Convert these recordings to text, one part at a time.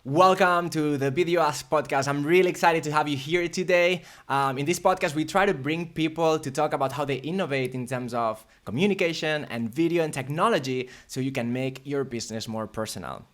Welcome to the VideoAsk Podcast. I'm really excited to have you here today. In this podcast, we try to bring people to talk about how they innovate in terms of communication and video and technology so you can make your business more personal.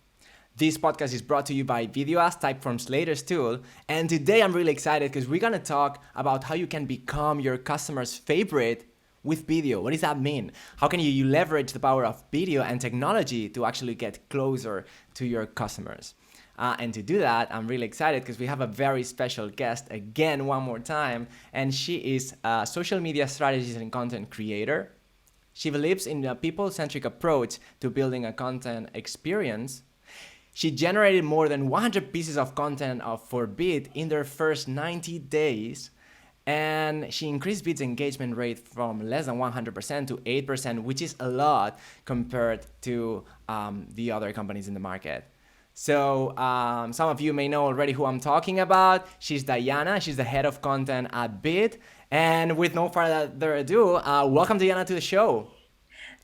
This podcast is brought to you by VideoAsk, Typeform's latest tool. And today I'm really excited because we're going to talk about how you can become your customer's favorite with video. What does that mean? How can you leverage the power of video and technology to actually get closer to your customers? And to do that, I'm really excited because we have a very special guest again, one more time. And she is a social media strategist and content creator. She believes in a people-centric approach to building a content experience. She generated more than 100 pieces of content for Veed in their first 90 days. And she increased Veed's engagement rate from less than 100% to 8%, which is a lot compared to the other companies in the market. So some of you may know already who I'm talking about. She's Diana. She's the head of content at Veed. And with no further ado, welcome Diana to the show.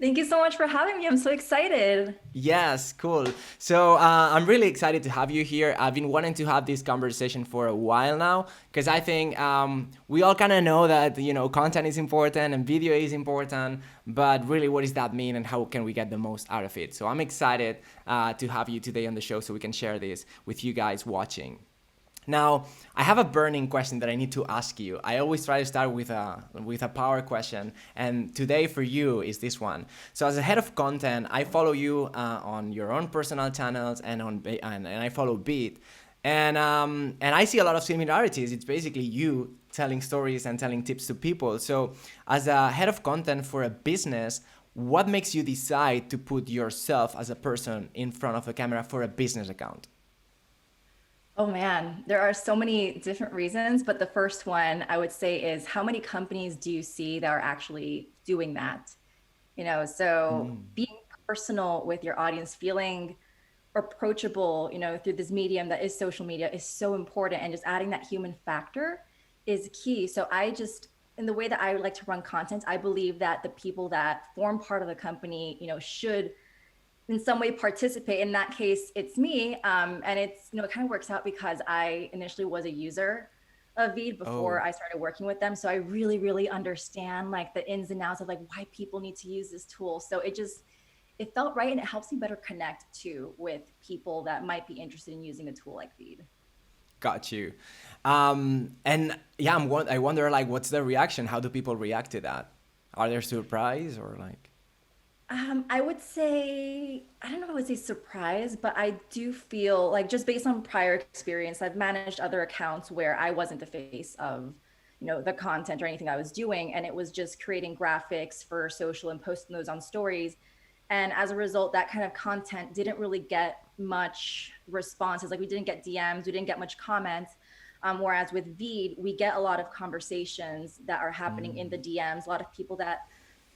Thank you so much for having me. I'm so excited. Yes, cool. So I'm really excited to have you here. I've been wanting to have this conversation for a while now because I think we all kind of know that, content is important and video is important, but really what does that mean and how can we get the most out of it? So I'm excited to have you today on the show so we can share this with you guys watching. Now, I have a burning question that I need to ask you. I always try to start with a power question, and today for you is this one. So, as a head of content, I follow you on your own personal channels and I follow Veed, and I see a lot of similarities. It's basically you telling stories and telling tips to people. So, as a head of content for a business, what makes you decide to put yourself as a person in front of the camera for a business account? Oh man, there are so many different reasons, but the first one I would say is how many companies do you see that are actually doing that? So being personal with your audience, feeling approachable, through this medium that is social media is so important. And just adding that human factor is key. So in the way that I would like to run content, I believe that the people that form part of the company, should in some way participate. In that case, it's me. And it's, it kind of works out because I initially was a user of Veed before I started working with them. So I really, really understand like the ins and outs of like why people need to use this tool. So it felt right. And it helps me better connect too with people that might be interested in using a tool like Veed. Got you. And yeah, I wonder like, what's the reaction? How do people react to that? Are they surprised or like? I would say, I don't know if I would say surprise, but I do feel like just based on prior experience, I've managed other accounts where I wasn't the face of, the content or anything I was doing. And it was just creating graphics for social and posting those on stories. And as a result, that kind of content didn't really get much responses. Like we didn't get DMs, we didn't get much comments. Whereas with Veed, we get a lot of conversations that are happening in the DMs, a lot of people that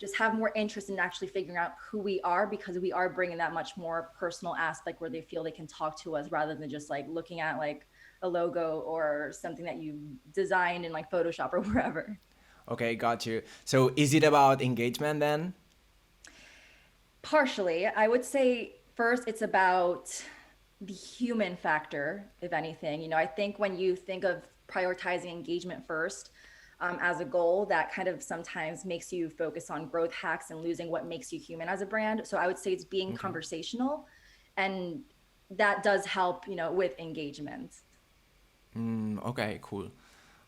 just have more interest in actually figuring out who we are because we are bringing that much more personal aspect where they feel they can talk to us rather than just like looking at like a logo or something that you designed in like Photoshop or wherever. Okay, got you. So is it about engagement then? Partially, I would say first it's about the human factor, if anything. I think when you think of prioritizing engagement first, as a goal, that kind of sometimes makes you focus on growth hacks and losing what makes you human as a brand. So I would say it's being conversational, and that does help, with engagement. Okay, cool.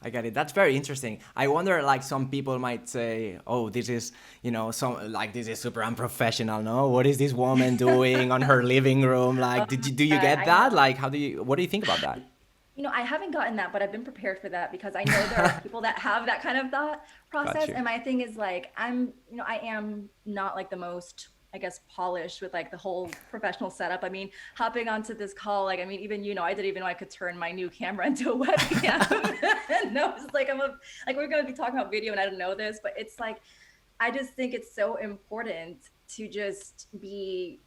I get it. That's very interesting. I wonder, like, some people might say, "Oh, this is, this is super unprofessional." No, what is this woman doing on her living room? Like, do you get I that? know. Like, what do you think about that? I haven't gotten that, but I've been prepared for that because I know there are people that have that kind of thought Got process. you. And my thing is like, I am not like the most, I guess, polished with like the whole professional setup. I mean, hopping onto this call, like, I mean, even, I didn't even know I could turn my new camera into a webcam. And no, it's like, we're going to be talking about video and I don't know this, but it's like, I just think it's so important to just be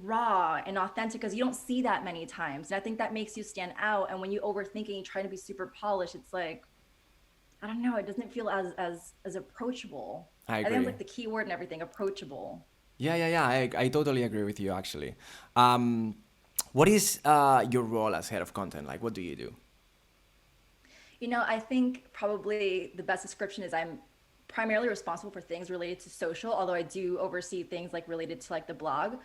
raw and authentic because you don't see that many times. And I think that makes you stand out. And when you overthink and you try to be super polished, it's like, I don't know, it doesn't feel as approachable. I I think it's agree. like the key word and everything, approachable. Yeah. I totally agree with you, actually. Um, What is your role as head of content? Like, what do you do? I think probably the best description is I'm primarily responsible for things related to social, although I do oversee things like related to like the blog.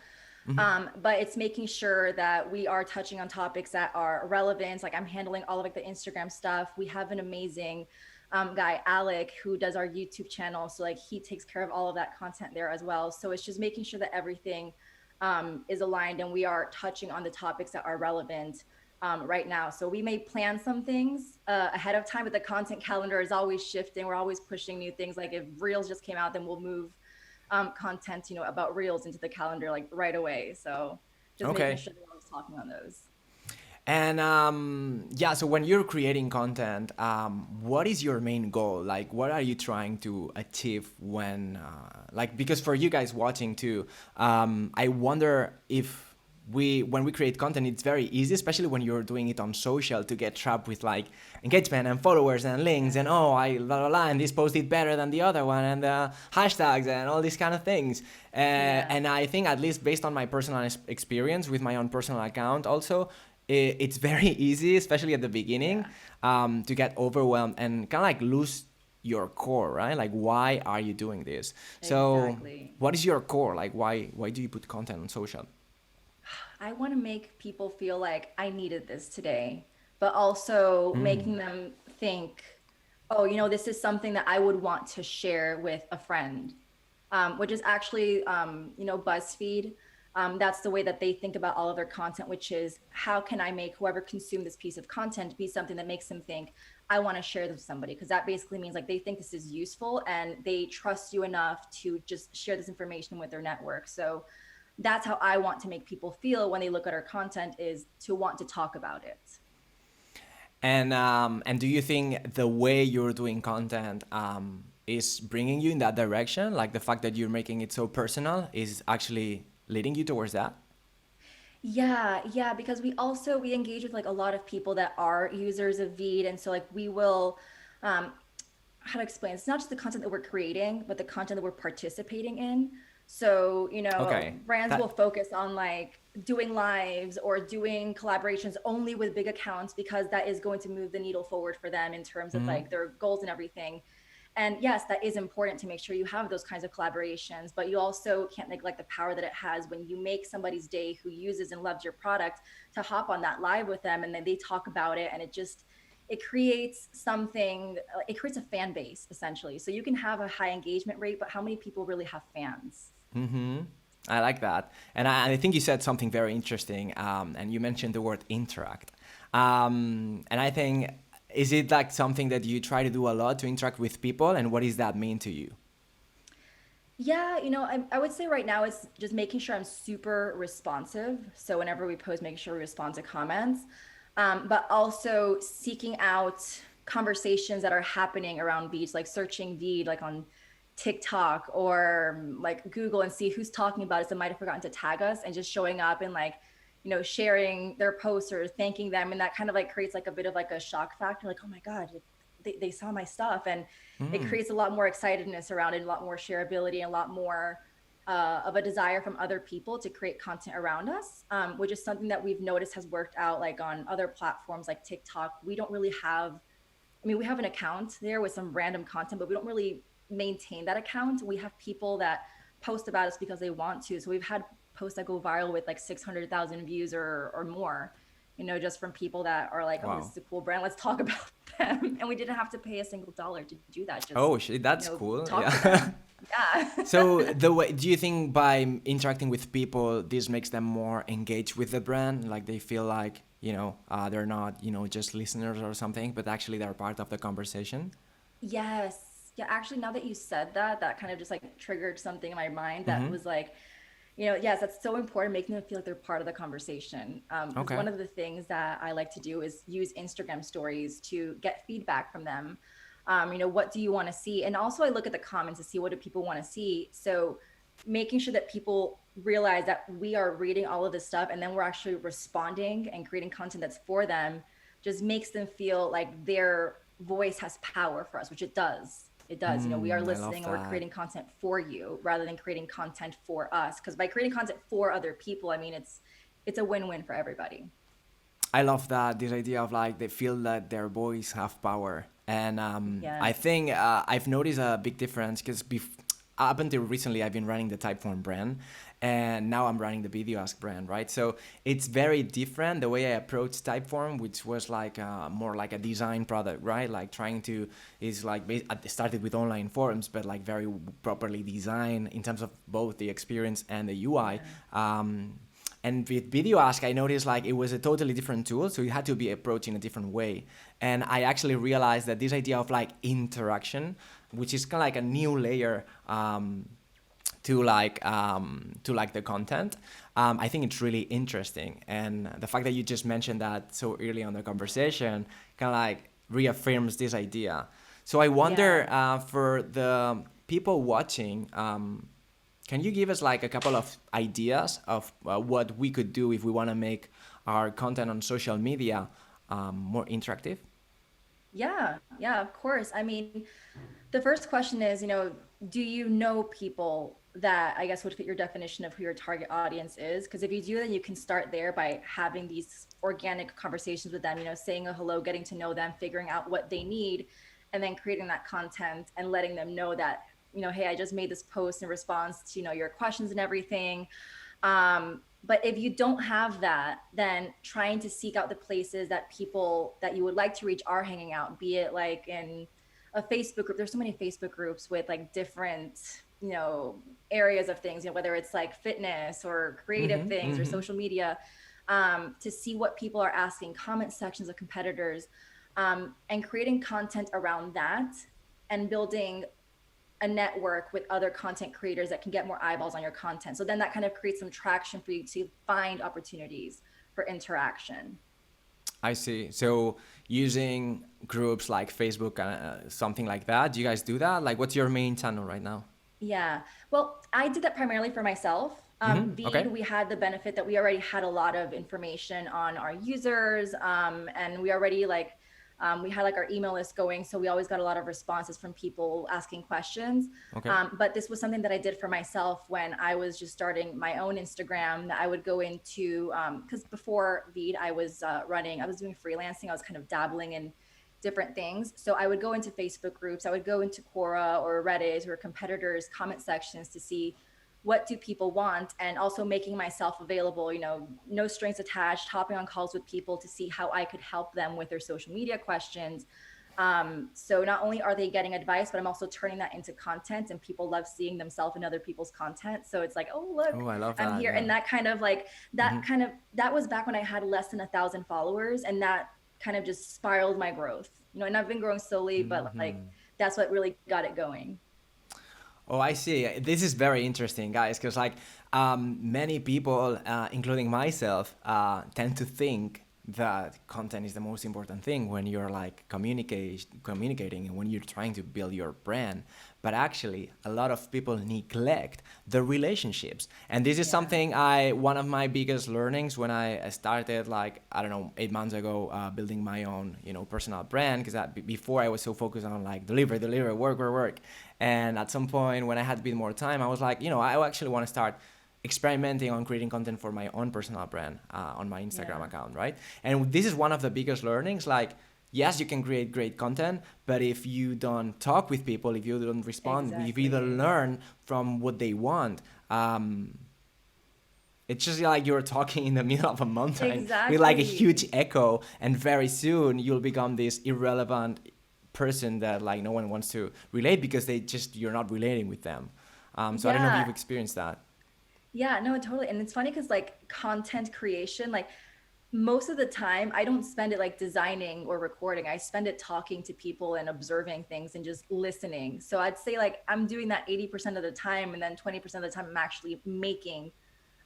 But it's making sure that we are touching on topics that are relevant. Like I'm handling all of like the Instagram stuff. We have an amazing guy, Alec, who does our YouTube channel. So like he takes care of all of that content there as well. So it's just making sure that everything is aligned and we are touching on the topics that are relevant right now. So we may plan some things ahead of time, but the content calendar is always shifting. We're always pushing new things. Like if Reels just came out, then we'll move content, about Reels into the calendar like right away. So just making Okay. sure that we're always talking on those. And yeah, so when you're creating content, what is your main goal? Like, what are you trying to achieve when, like, because for you guys watching too, I wonder if when we create content, it's very easy, especially when you're doing it on social, to get trapped with like engagement and followers and links and I blah blah blah, and this post did better than the other one and hashtags and all these kind of things. And I think, at least based on my personal experience with my own personal account, also it's very easy, especially at the beginning, to get overwhelmed and kind of like lose your core, right? Like, why are you doing this? So Exactly. what is your core? Like, why do you put content on social? I want to make people feel like I needed this today, but also making them think, oh, this is something that I would want to share with a friend, which is actually, BuzzFeed. That's the way that they think about all of their content, which is how can I make whoever consumed this piece of content be something that makes them think, I want to share this with somebody, because that basically means like they think this is useful and they trust you enough to just share this information with their network. So that's how I want to make people feel when they look at our content, is to want to talk about it. And do you think the way you're doing content is bringing you in that direction? Like the fact that you're making it so personal is actually leading you towards that? Yeah, because we engage with like a lot of people that are users of Veed, and so like we will how to explain, it's not just the content that we're creating, but the content that we're participating in. So, Okay. brands will That. focus on like doing lives or doing collaborations only with big accounts, because that is going to move the needle forward for them in terms of like their goals and everything. And yes, that is important to make sure you have those kinds of collaborations, but you also can't neglect the power that it has when you make somebody's day who uses and loves your product to hop on that live with them, and then they talk about it, and it creates something, it creates a fan base essentially. So you can have a high engagement rate, but how many people really have fans? I like that. And I think you said something very interesting, and you mentioned the word interact. And I think, is it like something that you try to do a lot, to interact with people? And what does that mean to you? Yeah, I would say right now it's just making sure I'm super responsive. So whenever we post, making sure we respond to comments, but also seeking out conversations that are happening around Veed, like searching Veed, like on TikTok or like Google, and see who's talking about us that might have forgotten to tag us, and just showing up and like, sharing their posts or thanking them. And that kind of like creates like a bit of like a shock factor, like, oh my God, they saw my stuff. And it creates a lot more excitedness around it, a lot more shareability, and a lot more of a desire from other people to create content around us, which is something that we've noticed has worked out like on other platforms like TikTok. We don't really have, we have an account there with some random content, but we don't really maintain that account. We have people that post about us because they want to. So we've had posts that go viral with like 600,000 views or more, just from people that are like, oh, this Wow. is a cool brand, let's talk about them. And we didn't have to pay a single dollar to do that. Just, Oh, shit, that's cool. talk to Yeah. them. Yeah. So the way, do you think by interacting with people, this makes them more engaged with the brand? Like they feel like, they're not, just listeners or something, but actually they're part of the conversation? Yes. Yeah. Actually, now that you said that, that kind of just like triggered something in my mind that was like, yes, that's so important, making them feel like they're part of the conversation. Because Okay. one of the things that I like to do is use Instagram stories to get feedback from them. What do you want to see? And also I look at the comments to see what do people want to see. So making sure that people realize that we are reading all of this stuff and then we're actually responding and creating content that's for them, just makes them feel like their voice has power for us, which it does. It does. We are I love listening and we're that. creating content for you rather than creating content for us. Because by creating content for other people, it's a win-win for everybody. I love that, this idea of like they feel that their voice have power. And I Yes. think I've noticed a big difference because up until recently I've been running the Typeform brand, and now I'm running the VideoAsk brand, right? So it's very different the way I approach Typeform, which was like more like a design product, right? Like trying to, is like, I started with online forums, but like very properly designed in terms of both the experience and the UI. And with VideoAsk, I noticed like it was a totally different tool, so you had to be approached in a different way. And I actually realized that this idea of like interaction, which is kind of like a new layer to like the content, I think it's really interesting. And the fact that you just mentioned that so early on the conversation kind of like reaffirms this idea. So I wonder for the people watching, can you give us like a couple of ideas of what we could do if we want to make our content on social media more interactive? Yeah, yeah, of course. I mean, the first question is, do you know people that I guess would fit your definition of who your target audience is? Because if you do, then you can start there by having these organic conversations with them, saying a hello, getting to know them, figuring out what they need, and then creating that content and letting them know that, hey, I just made this post in response to, your questions and everything. But if you don't have that, then trying to seek out the places that people that you would like to reach are hanging out, be it like in a Facebook group. There's so many Facebook groups with like different, areas of things, whether it's like fitness or creative things or social media, to see what people are asking, comment sections of competitors, and creating content around that and building a network with other content creators that can get more eyeballs on your content. So then that kind of creates some traction for you to find opportunities for interaction. I see. So using groups like Facebook, something like that, do you guys do that? Like what's your main channel right now? Yeah. Well, I did that primarily for myself. Veed, Okay. we had the benefit that we already had a lot of information on our users, and we already we had like our email list going. So we always got a lot of responses from people asking questions. Okay. But this was something that I did for myself when I was just starting my own Instagram, that I would go into, because before Veed, I was doing freelancing. I was kind of dabbling in different things. So I would go into Facebook groups, I would go into Quora or Reddit or competitors' comment sections to see what do people want, and also making myself available, no strings attached, hopping on calls with people to see how I could help them with their social media questions. So not only are they getting advice, but I'm also turning that into content, and people love seeing themselves in other people's content. So it's like, oh, look, Oh, I love I'm that. here. Yeah. And that kind of like, that was back when I had less than 1,000 followers, and that kind of just spiraled my growth, and I've been growing slowly, but like, that's what really got it going. Oh, I see. This is very interesting, guys, because like many people, including myself, tend to think that content is the most important thing when you're like communicating and when you're trying to build your brand. But actually, a lot of people neglect the relationships. And this is something one of my biggest learnings when I started, like, I don't know, 8 months ago, building my own, personal brand. Because before I was so focused on like deliver, work. And at some point when I had a bit more time, I was like, I actually want to start experimenting on creating content for my own personal brand on my Instagram account, right? And this is one of the biggest learnings, like, yes, you can create great content, but if you don't talk with people, if you don't respond, if you either learn from what they want, it's just like you're talking in the middle of a mountain with like a huge echo, and very soon you'll become this irrelevant person that like no one wants to relate because you're not relating with them. So I don't know if you've experienced that. Yeah, no, totally. And it's funny because like content creation, like most of the time I don't spend it like designing or recording. I spend it talking to people and observing things and just listening. So I'd say like I'm doing that 80% of the time, and then 20% of the time I'm actually making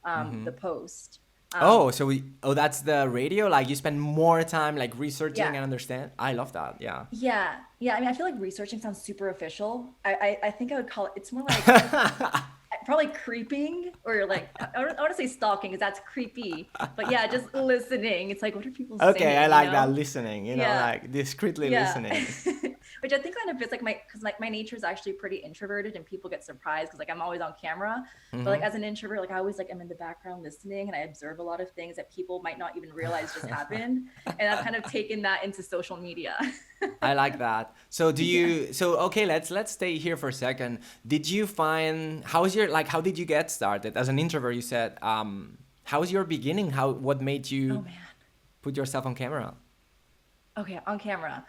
the post. That's the radio. Like you spend more time like researching and understand. I love that. Yeah. Yeah. I mean, I feel like researching sounds super official. I think I would call it, it's more like probably creeping, or like, I want to say stalking because that's creepy, but yeah, just listening. It's like, what are people saying? Okay, I like that listening, like discreetly listening. Which I think kind of fits like because like my nature is actually pretty introverted, and people get surprised because like I'm always on camera. But like as an introvert, like I always like I'm in the background listening, and I observe a lot of things that people might not even realize just happened. And I've kind of taken that into social media. I like that. So do you, so okay, let's stay here for a second. Did you find, how did you get started? As an introvert, you said, how was your beginning? What made Oh you man. put yourself on camera? Okay, on camera.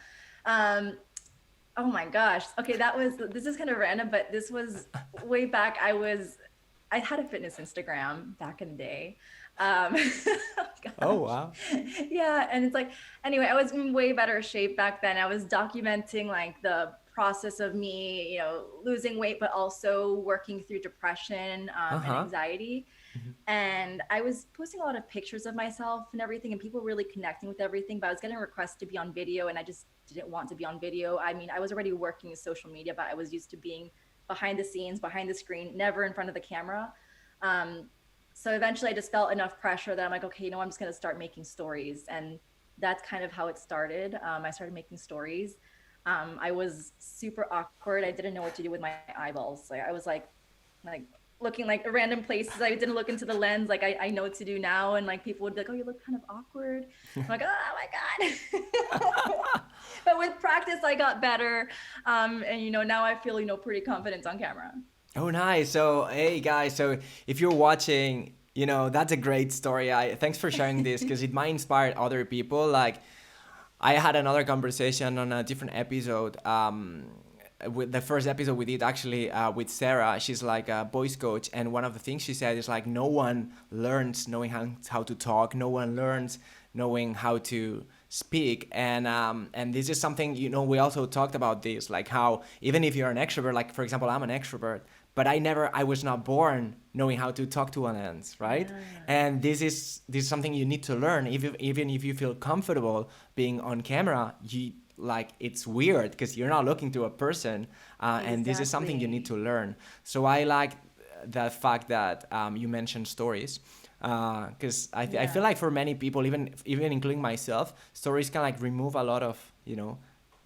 Oh my gosh. Okay, this is kind of random, but this was way back. I had a fitness Instagram back in the day. Oh Oh, gosh. wow. Yeah, and it's like, anyway, I was in way better shape back then. I was documenting like the process of me, losing weight, but also working through depression, and Uh-huh. anxiety. And I was posting a lot of pictures of myself and everything, and people really connecting with everything, but I was getting requests to be on video, and I just didn't want to be on video. I mean, I was already working in social media, but I was used to being behind the scenes, behind the screen, never in front of the camera. um, so eventually I just felt enough pressure that I'm like, okay, I'm just going to start making stories. And that's kind of how it started. I started making stories. I was super awkward. I didn't know what to do with my eyeballs. Like I was like looking like random places. I didn't look into the lens like I know what to do now. And like people would be like, oh, you look kind of awkward. I'm like, oh my God. But with practice, I got better. And now I feel, pretty confident on camera. Oh, nice. So, hey guys, so if you're watching, that's a great story. Thanks for sharing this because it might inspire other people. Like, I had another conversation on a different episode. With the first episode we did actually with Sarah. She's like a voice coach, and one of the things she said is like, no one learns knowing how to talk. No one learns knowing how to speak, and this is something we also talked about this, like how even if you're an extrovert, like for example, I'm an extrovert, but I was not born knowing how to talk to an audience, right? Yeah. And this is something you need to learn. Even if you feel comfortable being on camera, it's weird because you're not looking to a person, and this is something you need to Exactly. learn. So I like the fact that you mentioned stories, because I feel Yeah. like for many people, even including myself, stories can like remove a lot of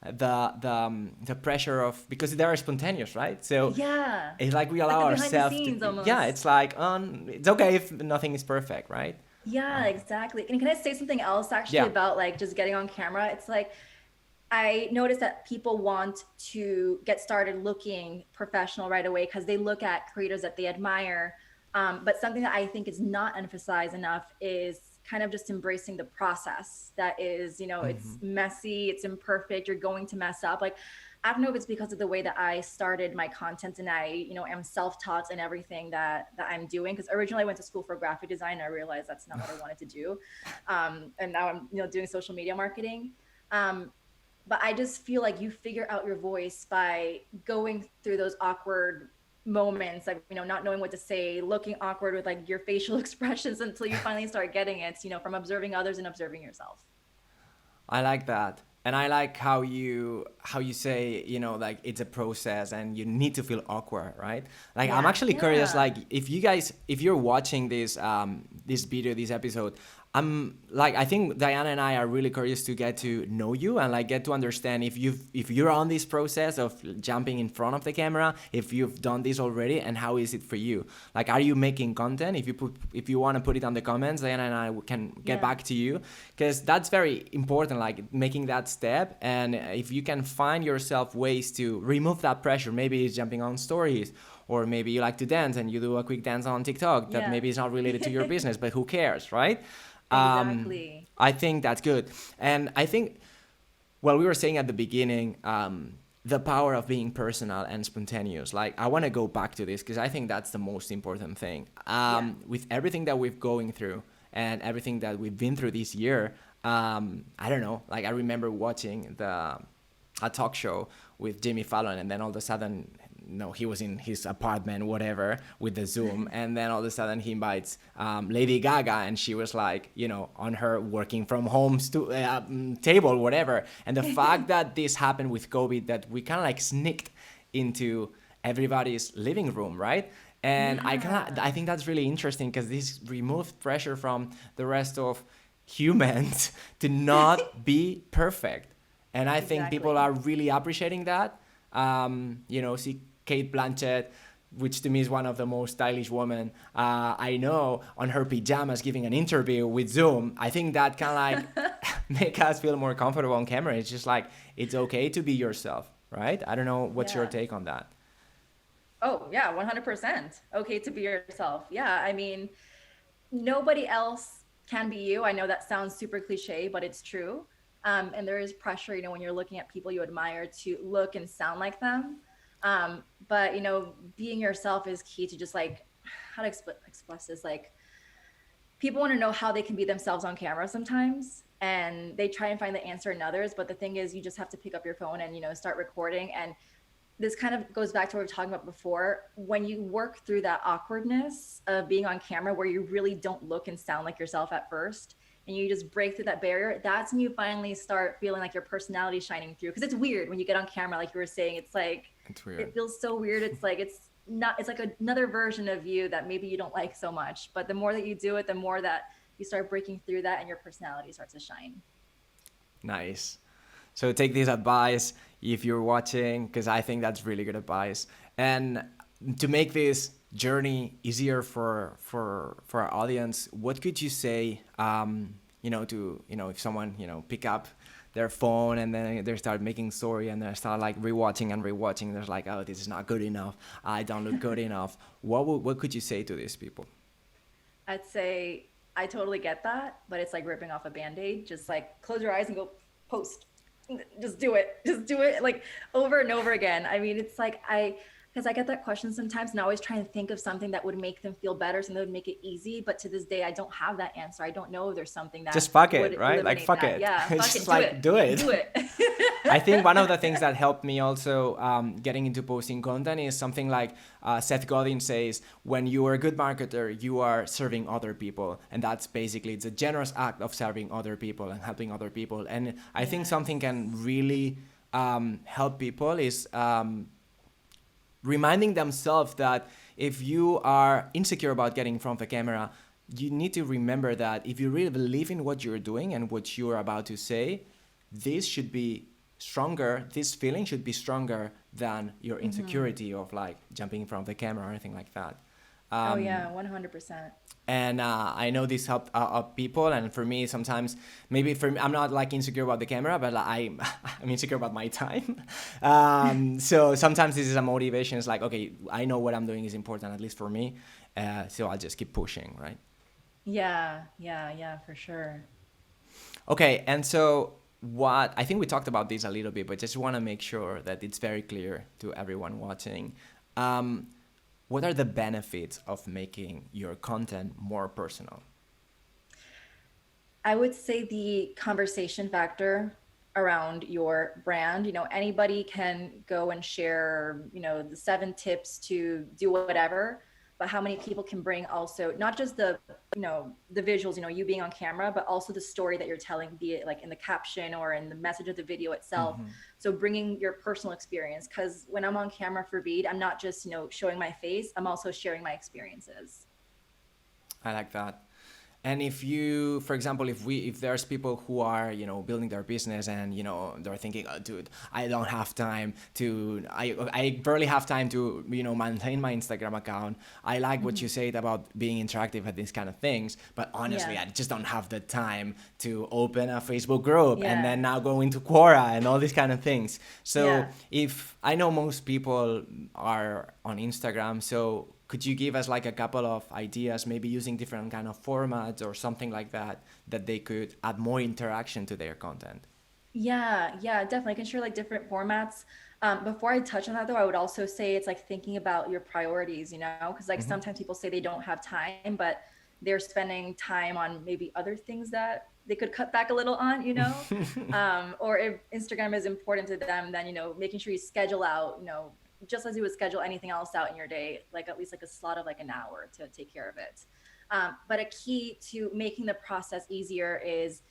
the pressure of, because they are spontaneous, right? So Yeah. it's like we Like allow the behind the ourselves to, scenes yeah, almost. it's like it's okay if nothing is perfect, right? Yeah, exactly. And can I say something else actually Yeah. about like just getting on camera? It's like I noticed that people want to get started looking professional right away because they look at creators that they admire. But something that I think is not emphasized enough is kind of just embracing the process. That is, it's messy, it's imperfect, you're going to mess up. Like, I don't know if it's because of the way that I started my content and I, am self-taught in everything that I'm doing. Because originally I went to school for graphic design and I realized that's not what I wanted to do. And now I'm, doing social media marketing. But I just feel like you figure out your voice by going through those awkward moments, like, not knowing what to say, looking awkward with like your facial expressions until you finally start getting it, from observing others and observing yourself. I like that. And I like how you say, like it's a process and you need to feel awkward, right? Like I'm Yeah. actually curious, Yeah. like if you're watching this video, this episode, I think Diana and I are really curious to get to know you and like get to understand if you're on this process of jumping in front of the camera, if you've done this already, and how is it for you? Like, are you making content? If you want to put it on the comments, Diana and I can get Yeah. back to you, because that's very important, like making that step. And if you can find yourself ways to remove that pressure, maybe it's jumping on stories, or maybe you like to dance and you do a quick dance on TikTok that Yeah. maybe is not related to your business, but who cares, right? Exactly. I think that's good. And I think, well, we were saying at the beginning, the power of being personal and spontaneous. Like, I want to go back to this because I think that's the most important thing. Yeah. With everything that we've going through and everything that we've been through this year, I don't know. Like, I remember watching a talk show with Jimmy Fallon, and then all of a sudden, no, he was in his apartment, whatever, with the Zoom, and then all of a sudden he invites Lady Gaga, and she was like, on her working from home table, whatever. And the fact that this happened with COVID, that we kind of like sneaked into everybody's living room, right? And Yeah. I think that's really interesting because this removed pressure from the rest of humans to not be perfect. And I think people Exactly. are really appreciating that. See Kate Blanchett, which to me is one of the most stylish women I know, on her pajamas giving an interview with Zoom. I think that can like make us feel more comfortable on camera. It's just like, it's okay to be yourself, right? I don't know what's your Yeah. take on that. Oh, yeah, 100%. Okay to be yourself. Yeah, I mean, nobody else can be you. I know that sounds super cliche, but it's true. And there is pressure, when you're looking at people you admire to look and sound like them. But, being yourself is key to just like, how to express this? Like, people want to know how they can be themselves on camera sometimes. And they try and find the answer in others. But the thing is, you just have to pick up your phone and, start recording. And this kind of goes back to what we were talking about before. When you work through that awkwardness of being on camera where you really don't look and sound like yourself at first, and you just break through that barrier, that's when you finally start feeling like your personality shining through. Because it's weird when you get on camera, like you were saying, it's like, It's weird. it feels so weird. It's like, it's like another version of you that maybe you don't like so much. But the more that you do it, the more that you start breaking through that and your personality starts to shine. Nice. So take this advice if you're watching, because I think that's really good advice. And to make this journey easier for our audience, what could you say, if someone, pick up their phone and then they start making story and they start like rewatching and rewatching. They're like, oh, this is not good enough. I don't look good enough. What could you say to these people? I'd say I totally get that, but it's like ripping off a band-aid. Just like close your eyes and go post. Just do it. Just do it like over and over again. I mean, it's like because I get that question sometimes and I always try and think of something that would make them feel better, something that would make it easy. But to this day, I don't have that answer. I don't know if there's something that Just fuck would it, right? Like eliminate fuck that. it. Yeah, It's fuck just it. like do it. Do it. I think one of the things that helped me also getting into posting content is something like Seth Godin says, when you are a good marketer, you are serving other people. And that's basically, it's a generous act of serving other people and helping other people. And I think something can really help people is reminding themselves that if you are insecure about getting in front of the camera, you need to remember that if you really believe in what you're doing and what you're about to say, this should be stronger, this feeling should be stronger than your insecurity of like jumping in front of the camera or anything like that. Oh yeah, 100%. And I know this helped people, and for me sometimes maybe for me, I'm not like insecure about the camera, but I'm insecure about my time. So sometimes this is a motivation. It's like, okay, I know what I'm doing is important, at least for me, so I'll just keep pushing, right? Yeah, for sure. Okay, and so what I think we talked about this a little bit, but just want to make sure that it's very clear to everyone watching. What are the benefits of making your content more personal? I would say the conversation factor around your brand. Anybody can go and share, the 7 tips to do whatever, but how many people can bring also not just the visuals, you being on camera, but also the story that you're telling, be it like in the caption or in the message of the video itself. Mm-hmm. So bringing your personal experience, because when I'm on camera for Veed, I'm not just, showing my face, I'm also sharing my experiences. I like that. And if you, for example, if there's people who are, building their business and, they're thinking, oh, dude, I don't have time to, I barely have time to, maintain my Instagram account. I like what you said about being interactive at these kind of things, but honestly, I just don't have the time to open a Facebook group and then now go into Quora and all these kind of things. So if I know most people are on Instagram, so could you give us like a couple of ideas, maybe using different kind of formats or something like that, that they could add more interaction to their content? Yeah, definitely. I can share like different formats. Before I touch on that though, I would also say it's like thinking about your priorities, because like sometimes people say they don't have time, but they're spending time on maybe other things that they could cut back a little on, or if Instagram is important to them, then, making sure you schedule out, just as you would schedule anything else out in your day, like at least like a slot of like an hour to take care of it. But a key to making the process easier is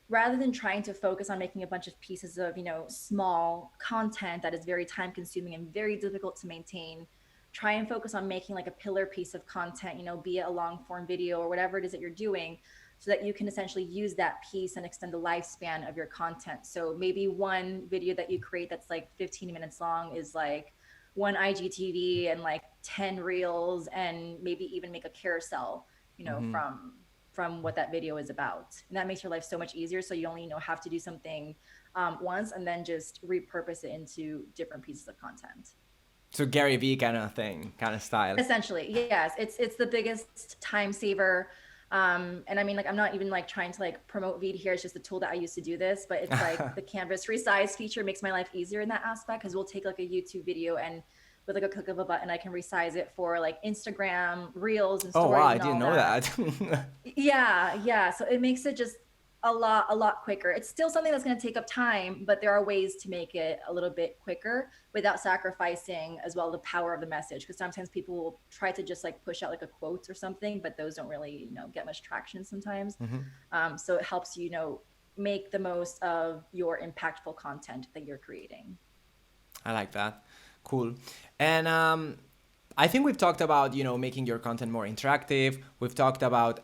rather than trying to focus on making a bunch of pieces of, small content that is very time consuming and very difficult to maintain, try and focus on making like a pillar piece of content, be it a long form video or whatever it is that you're doing, so that you can essentially use that piece and extend the lifespan of your content. So maybe one video that you create that's like 15 minutes long is like one IGTV and like 10 reels, and maybe even make a carousel, from what that video is about. And that makes your life so much easier. So you only have to do something once, and then just repurpose it into different pieces of content. So Gary Vee kind of thing, kind of style. Essentially, yes. It's the biggest time saver. And I mean, like, I'm not even like trying to like promote Veed here. It's just a tool that I use to do this, but it's like the canvas resize feature makes my life easier in that aspect. Cause we'll take like a YouTube video and with like a click of a button, I can resize it for like Instagram reels and stories. Oh, wow. I and didn't all know that. Yeah. So it makes it just a lot quicker. It's still something that's going to take up time, but there are ways to make it a little bit quicker without sacrificing as well the power of the message. Because sometimes people will try to just like push out like a quote or something, but those don't really, get much traction sometimes. So it helps you, make the most of your impactful content that you're creating. I like that. Cool. And I think we've talked about, making your content more interactive. We've talked about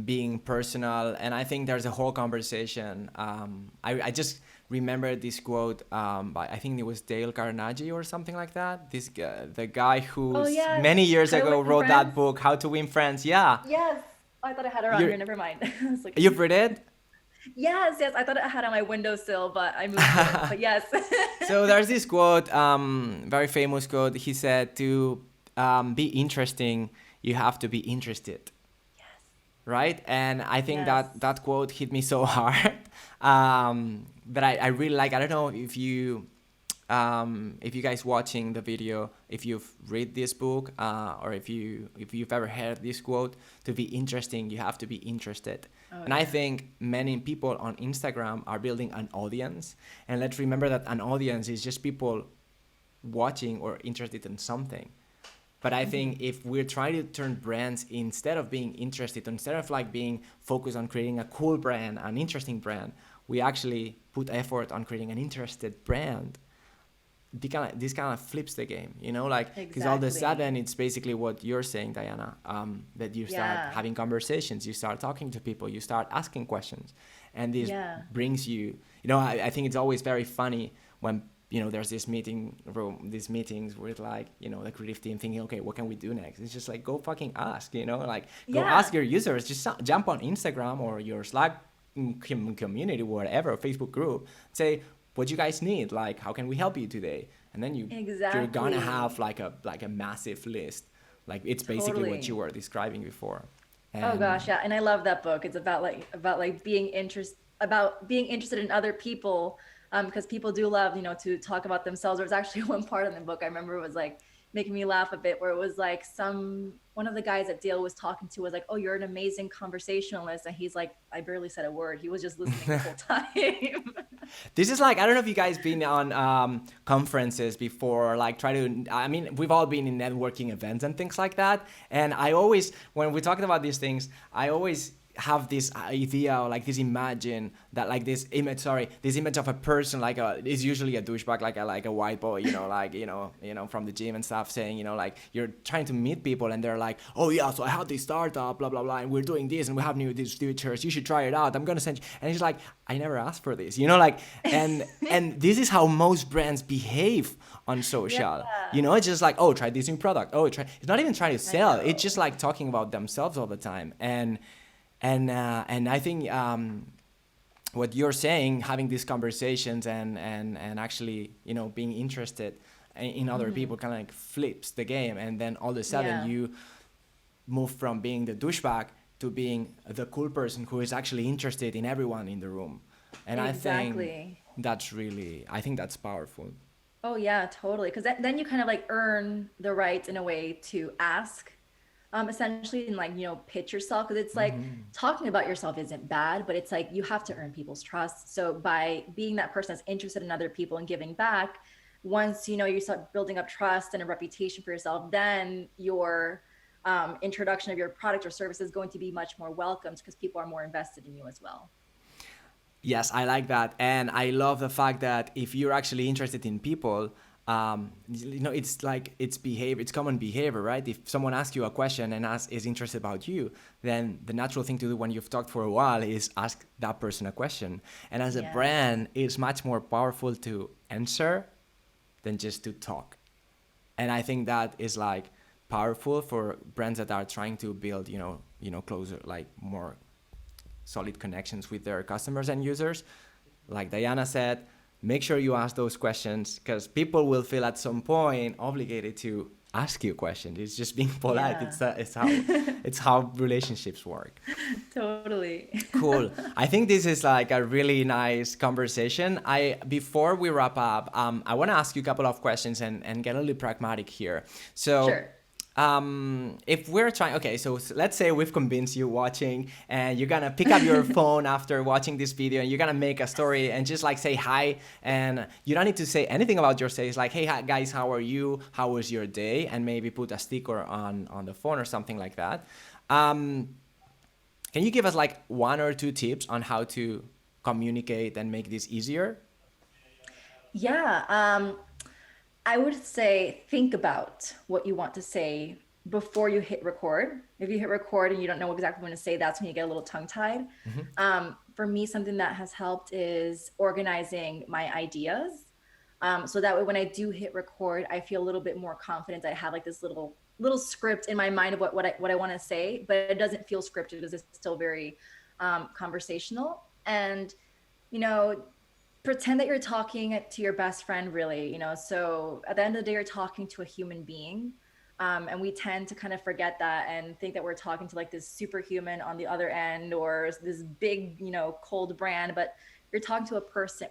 being personal, and I think there's a whole conversation. I just remember this quote by, I think it was Dale Carnegie or something like that. This guy, the guy who many years ago wrote that book, How to Win Friends. Yeah. Yes. I thought I had it on here. Never mind. Like, you've read it? Yes. I thought I had it on my windowsill, but I moved it. But yes. So there's this quote, very famous quote. He said, to be interesting, you have to be interested. Right? And I think that quote hit me so hard. But I really like, I don't know if you guys watching the video, if you've read this book, or if you've ever heard this quote, to be interesting, you have to be interested. And I think many people on Instagram are building an audience. And let's remember that an audience is just people watching or interested in something. But I think if we're trying to turn brands, instead of being interested, instead of like being focused on creating a cool brand, an interesting brand, we actually put effort on creating an interested brand. This kind of flips the game, because all of a sudden it's basically what you're saying, Diana, that you start having conversations, you start talking to people, you start asking questions. And this brings you, I think it's always very funny when there's this these meetings with like, the creative team thinking, okay, what can we do next? It's just like, go fucking ask, go ask your users, just jump on Instagram or your Slack community, whatever, Facebook group, say, what you guys need? Like, how can we help you today? And then you're gonna have like a massive list. Like, it's basically what you were describing before. And oh gosh, yeah. And I love that book. It's about being interested in other people. Because people do love, to talk about themselves. There was actually one part in the book I remember was like making me laugh a bit, where it was like one of the guys that Dale was talking to was like, oh, you're an amazing conversationalist. And he's like, I barely said a word. He was just listening the whole time. This is like, I don't know if you guys been on conferences before, like we've all been in networking events and things like that. And I always, when we're talking about these things, I always have this idea or like this imagine that like this image of a person like is usually a douchebag, like a white boy, from the gym and stuff, saying, like, you're trying to meet people and they're like, oh yeah, so I have this startup, blah blah blah, and we're doing this and we have these features, you should try it out, I'm gonna send you. And he's like, I never asked for this, and this is how most brands behave on social. It's just like, oh, try this new product, it's not even trying to sell, it's just like talking about themselves all the time. And I think what you're saying, having these conversations and actually, being interested in other people kind of like flips the game. And then all of a sudden you move from being the douchebag to being the cool person who is actually interested in everyone in the room. And I think that's powerful. Oh yeah, totally. Because then you kind of like earn the right in a way to ask. Essentially, and like, pitch yourself, because it's like talking about yourself isn't bad, but it's like you have to earn people's trust. So by being that person that's interested in other people and giving back, once you start building up trust and a reputation for yourself, then your introduction of your product or service is going to be much more welcomed because people are more invested in you as well. Yes, I like that. And I love the fact that if you're actually interested in people, it's like it's behavior, it's common behavior, right? If someone asks you a question and is interested about you, then the natural thing to do when you've talked for a while is ask that person a question. And as a brand, it's much more powerful to answer than just to talk. And I think that is like powerful for brands that are trying to build, closer, like more solid connections with their customers and users. Like Diana said, make sure you ask those questions, because people will feel at some point obligated to ask you questions. It's just being polite. It's how relationships work. Totally. Cool. I think this is like a really nice conversation. Before we wrap up, I want to ask you a couple of questions and get a little pragmatic here. So. Sure. If we're trying, okay, so let's say we've convinced you watching, and you're gonna pick up your phone after watching this video, and you're gonna make a story and just like say hi, and you don't need to say anything about your day. It's like, hey guys, how are you? How was your day? And maybe put a sticker on the phone or something like that. Can you give us like 1 or 2 tips on how to communicate and make this easier? Yeah. I would say think about what you want to say before you hit record. If you hit record and you don't know exactly what to say, that's when you get a little tongue-tied. For me, something that has helped is organizing my ideas. So that way, when I do hit record, I feel a little bit more confident. I have like this little script in my mind of what I want to say, but it doesn't feel scripted because it's still very conversational. And, pretend that you're talking to your best friend, really, so at the end of the day, you're talking to a human being. And we tend to kind of forget that and think that we're talking to like this superhuman on the other end, or this big, cold brand, but you're talking to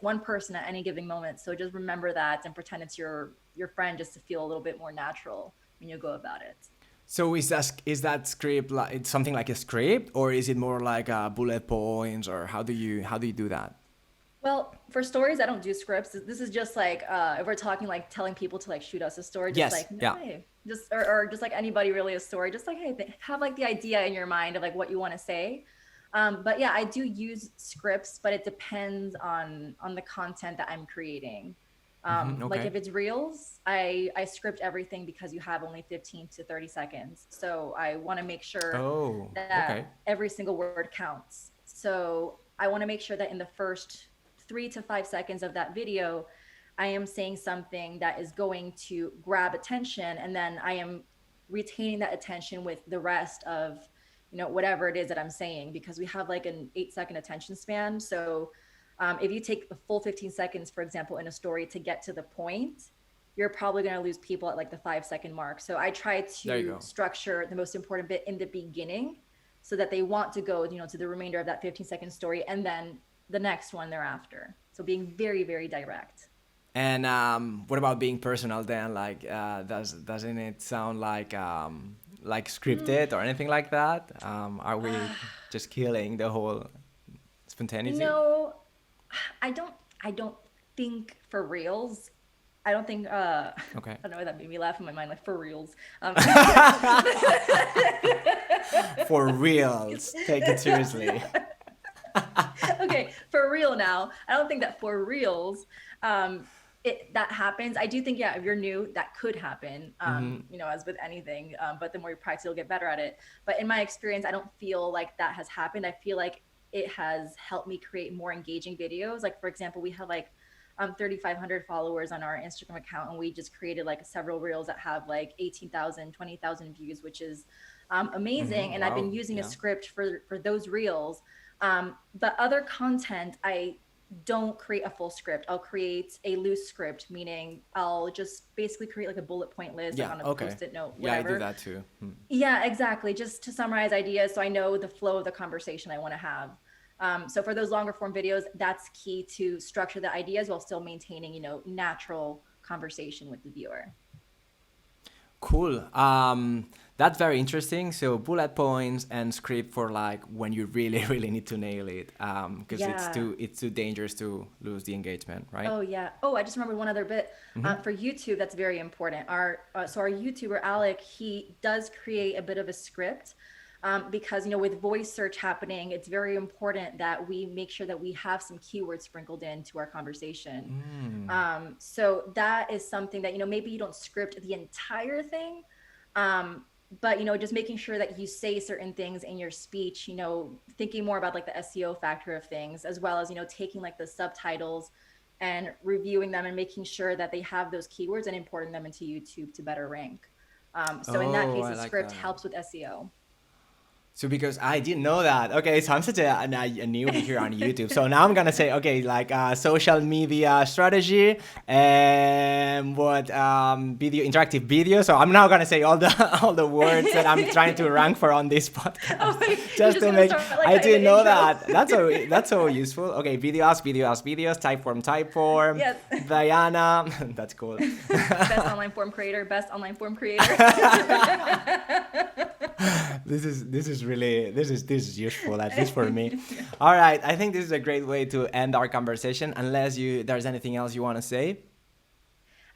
one person at any given moment. So just remember that and pretend it's your friend, just to feel a little bit more natural when you go about it. So is that script like it's something like a script, or is it more like bullet points, or how do you do that? Well, for stories, I don't do scripts. This is just like, if we're talking like telling people to like shoot us a story, just like, no, hey, just, or just like anybody really a story, just like, hey, have like the idea in your mind of like what you want to say. But yeah, I do use scripts, but it depends on the content that I'm creating. Okay. Like if it's reels, I script everything because you have only 15 to 30 seconds. So I want to make sure that every single word counts. So I want to make sure that in the first 3 to 5 seconds of that video, I am saying something that is going to grab attention, and then I am retaining that attention with the rest of, whatever it is that I'm saying, because we have like an 8-second attention span. So if you take the full 15 seconds, for example, in a story to get to the point, you're probably going to lose people at like the 5-second mark. So I try to structure the most important bit in the beginning so that they want to go, to the remainder of that 15-second story, and then the next one thereafter. So being very, very direct. And what about being personal then? Like, doesn't it sound like scripted or anything like that? Are we just killing the whole spontaneity? No, I don't think for reels. I don't think, okay. I don't know why that made me laugh in my mind, like for reels. For reals, take it seriously. Okay, for real now. I don't think that for reals, that happens. I do think, if you're new, that could happen, as with anything, but the more you practice, you'll get better at it. But in my experience, I don't feel like that has happened. I feel like it has helped me create more engaging videos. Like, for example, we have like 3,500 followers on our Instagram account, and we just created like several reels that have like 18,000, 20,000 views, which is amazing. And I've been using a script for those reels. But other content, I don't create a full script. I'll create a loose script, meaning I'll just basically create like a bullet point list on a Post-it note, whatever. Yeah, I do that too. Yeah, exactly. Just to summarize ideas so I know the flow of the conversation I want to have. So for those longer form videos, that's key to structure the ideas while still maintaining, natural conversation with the viewer. Cool. That's very interesting. So bullet points and script for like when you really, really need to nail it, because it's too dangerous to lose the engagement, right? Oh yeah. Oh, I just remembered one other bit. For YouTube, that's very important. Our YouTuber Alec, he does create a bit of a script. because, with voice search happening, it's very important that we make sure that we have some keywords sprinkled into our conversation. So that is something that, maybe you don't script the entire thing, but, just making sure that you say certain things in your speech, thinking more about like the SEO factor of things, as well as, taking like the subtitles and reviewing them and making sure that they have those keywords and importing them into YouTube to better rank. So in that case, I the like script that. helps with SEO. So because I didn't know that. Okay, so I'm such a newbie here on YouTube. So now I'm gonna say, okay, like social media strategy and what interactive video. So I'm now gonna say all the all the words that I'm trying to rank for on this podcast. Oh, wait, Just to make start, like, I in the didn't know intro. that. That's so useful. Okay, videos, type form. Yes. Diana, that's cool. Best online form creator. This is useful, at least for me. All right, I think this is a great way to end our conversation, unless there's anything else you want to say.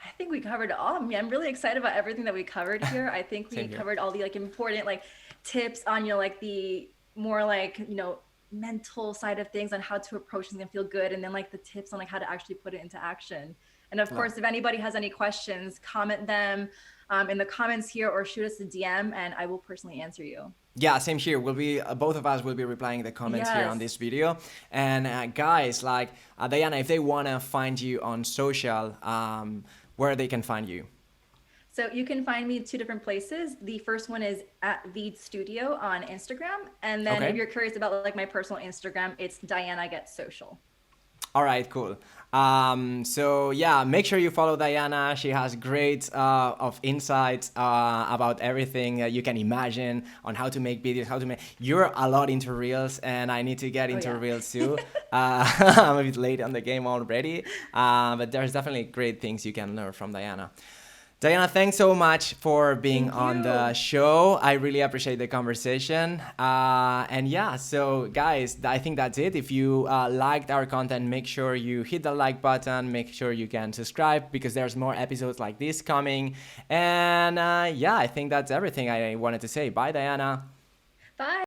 I think we covered it all. I mean, I'm really excited about everything that we covered here. I think we Same here. covered all the like important like tips on, like the more like, mental side of things on how to approach things and feel good. And then like the tips on like how to actually put it into action. And of course, if anybody has any questions, comment them in the comments here or shoot us a DM and I will personally answer you. Yeah, same here. We'll be both of us will be replying the comments here on Yes. this video. And guys, like Diana, if they wanna find you on social, where they can find you. So you can find me 2 different places. The first one is at Veed Studio on Instagram. And then Okay. if you're curious about like my personal Instagram, it's Diana Gets Social. All right, cool. So yeah, make sure you follow Diana. She has great of insights about everything you can imagine on how to make videos, You're a lot into Reels, and I need to get into yeah. Reels too. I'm a bit late on the game already, but there's definitely great things you can learn from Diana. Diana, thanks so much for being Thank on you. the show. I really appreciate the conversation. And yeah, so guys, I think that's it. If you liked our content, make sure you hit the like button. Make sure you can subscribe because there's more episodes like this coming. And yeah, I think that's everything I wanted to say. Bye, Diana. Bye.